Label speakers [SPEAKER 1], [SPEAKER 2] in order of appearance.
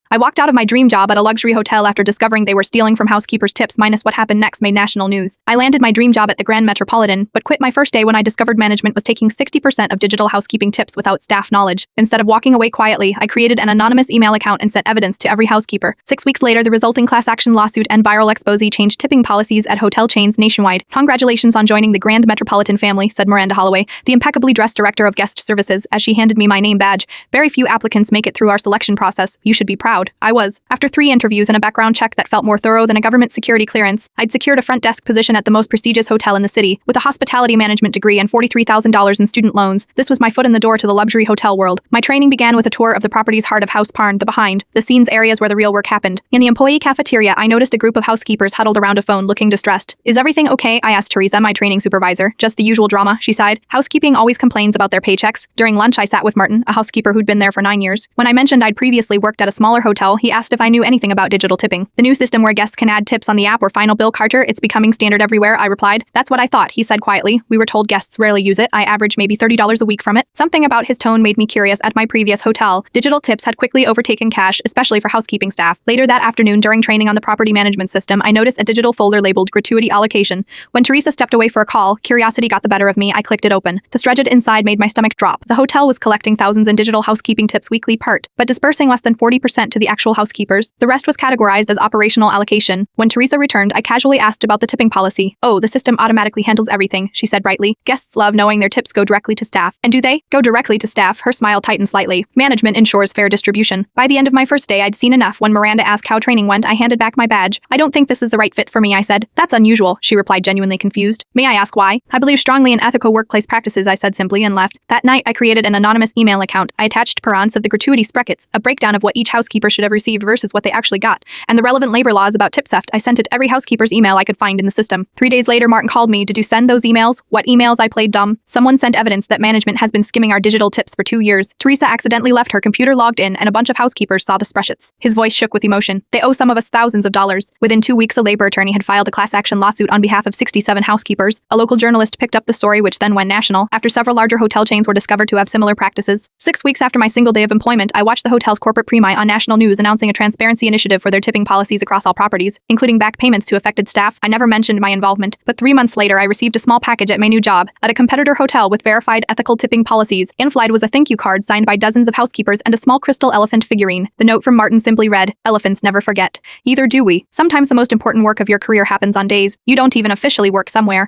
[SPEAKER 1] I walked out of my dream job at a luxury hotel after discovering they were stealing from housekeepers' tips minus what happened next made national news. I landed my dream job at the Grand Metropolitan, but quit my first day when I discovered management was taking 60% of digital housekeeping tips without staff knowledge. Instead of walking away quietly, I created an anonymous email account and sent evidence to every housekeeper. 6 weeks later, the resulting class action lawsuit and viral expose changed tipping policies at hotel chains nationwide. Congratulations on joining the Grand Metropolitan family, said Miranda Holloway, the impeccably dressed director of guest services, as she handed me my name badge. Very few applicants make it through our selection process. You should be proud. I was. After 3 interviews and a background check that felt more thorough than a government security clearance, I'd secured a front desk position at the most prestigious hotel in the city, with a hospitality management degree and $43,000 in student loans. This was my foot in the door to the luxury hotel world. My training began with a tour of the property's heart of house barn, the behind the scenes areas where the real work happened. In the employee cafeteria, I noticed a group of housekeepers huddled around a phone looking distressed. Is everything okay? I asked Teresa, my training supervisor. Just the usual drama, she sighed. Housekeeping always complains about their paychecks. During lunch, I sat with Martin, a housekeeper who'd been there for 9 years. When I mentioned I'd previously worked at a smaller hotel, he asked if I knew anything about digital tipping. The new system where guests can add tips on the app or final bill Carter, it's becoming standard everywhere, I replied. That's what I thought, he said quietly. We were told guests rarely use it. I average maybe $30 a week from it. Something about his tone made me curious. At my previous hotel, digital tips had quickly overtaken cash, especially for housekeeping staff. Later that afternoon, during training on the property management system, I noticed a digital folder labeled gratuity allocation. When Teresa stepped away for a call, curiosity got the better of me. I clicked it open. The stretched inside made my stomach drop. The hotel was collecting thousands in digital housekeeping tips weekly but dispersing less than 40% to the actual housekeepers. The rest was categorized as operational allocation. When Teresa returned, I casually asked about the tipping policy. Oh, the system automatically handles everything, she said brightly. Guests love knowing their tips go directly to staff. And do they? Go directly to staff. Her smile tightened slightly. Management ensures fair distribution. By the end of my first day, I'd seen enough. When Miranda asked how training went, I handed back my badge. I don't think this is the right fit for me, I said. That's unusual, she replied, genuinely confused. May I ask why? I believe strongly in ethical workplace practices, I said simply, and left. That night, I created an anonymous email account. I attached parents of the gratuity spreckets, a breakdown of what each housekeeper should have received versus what they actually got, and the relevant labor laws about tip theft. I sent it to every housekeeper's email I could find in the system. 3 days later, Martin called me. Did you send those emails? What emails? I played dumb. Someone sent evidence that management has been skimming our digital tips for 2 years. Teresa accidentally left her computer logged in, and a bunch of housekeepers saw the spreadsheets. His voice shook with emotion. They owe some of us thousands of dollars. Within 2 weeks, a labor attorney had filed a class action lawsuit on behalf of 67 housekeepers. A local journalist picked up the story, which then went national, after several larger hotel chains were discovered to have similar practices. 6 weeks after my single day of employment, I watched the hotel's corporate premiere on national news announcing a transparency initiative for their tipping policies across all properties, including back payments to affected staff. I never mentioned my involvement, but 3 months later, I received a small package at my new job at a competitor hotel with verified ethical tipping policies. Inside was a thank you card signed by dozens of housekeepers and a small crystal elephant figurine. The note from Martin simply read, "Elephants never forget. Either do we. Sometimes the most important work of your career happens on days you don't even officially work somewhere."